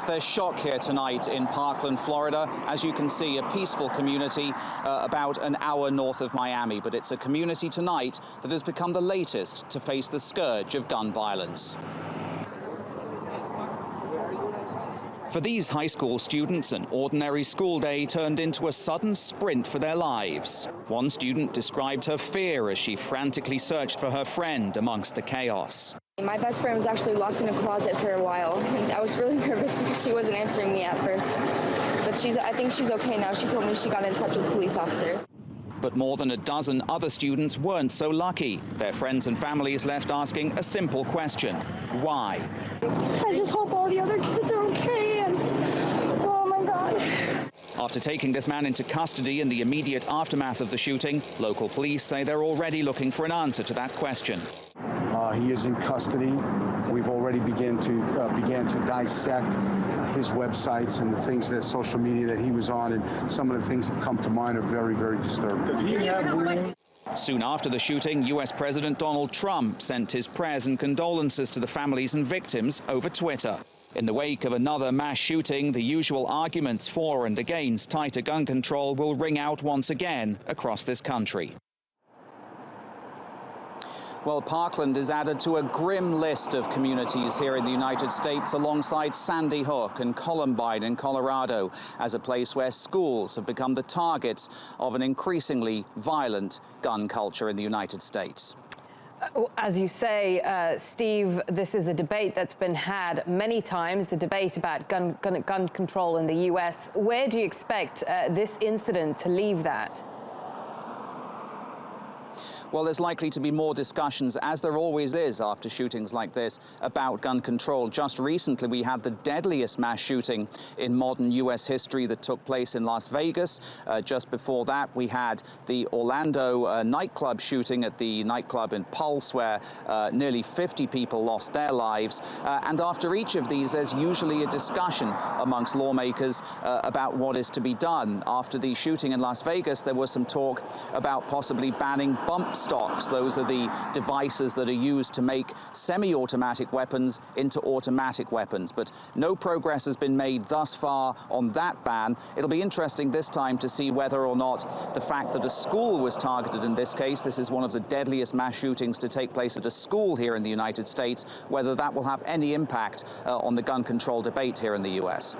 There's shock here tonight in Parkland, Florida. As you can see, a peaceful community about an hour north of Miami. But it's a community tonight that has become the latest to face the scourge of gun violence. For these high school students, an ordinary school day turned into a sudden sprint for their lives. One student described her fear as she frantically searched for her friend amongst the chaos. My best friend was actually locked in a closet for a while, and I was really nervous because she wasn't answering me at first. But I think she's okay now. She told me she got in touch with police officers. But more than a dozen other students weren't so lucky. Their friends and families left asking a simple question: why? I just hope all the other kids are okay, and oh my God. After taking this man into custody in the immediate aftermath of the shooting, local police say they're already looking for an answer to that question. He is in custody. We've already began to dissect his websites and the things that social media that he was on, and some of the things that have come to mind are very, very disturbing. Soon after the shooting, U.S. President Donald Trump sent his prayers and condolences to the families and victims over Twitter. In the wake of another mass shooting, the usual arguments for and against tighter gun control will ring out once again across this country. Well, Parkland is added to a grim list of communities here in the United States alongside Sandy Hook and Columbine in Colorado as a place where schools have become the targets of an increasingly violent gun culture in the United States. As you say, Steve, this is a debate that's been had many times, the debate about gun control in the U.S. Where do you expect this incident to leave that? Well, there's likely to be more discussions, as there always is after shootings like this, about gun control. Just recently, we had the deadliest mass shooting in modern U.S. history that took place in Las Vegas. Just before that, we had the Orlando nightclub shooting at the nightclub in Pulse, where nearly 50 people lost their lives. And after each of these, there's usually a discussion amongst lawmakers about what is to be done. After the shooting in Las Vegas, there was some talk about possibly banning bump stocks. Those are the devices that are used to make semi-automatic weapons into automatic weapons. But no progress has been made thus far on that ban. It'll be interesting this time to see whether or not the fact that a school was targeted in this case, this is one of the deadliest mass shootings to take place at a school here in the United States, whether that will have any impact on the gun control debate here in the U.S.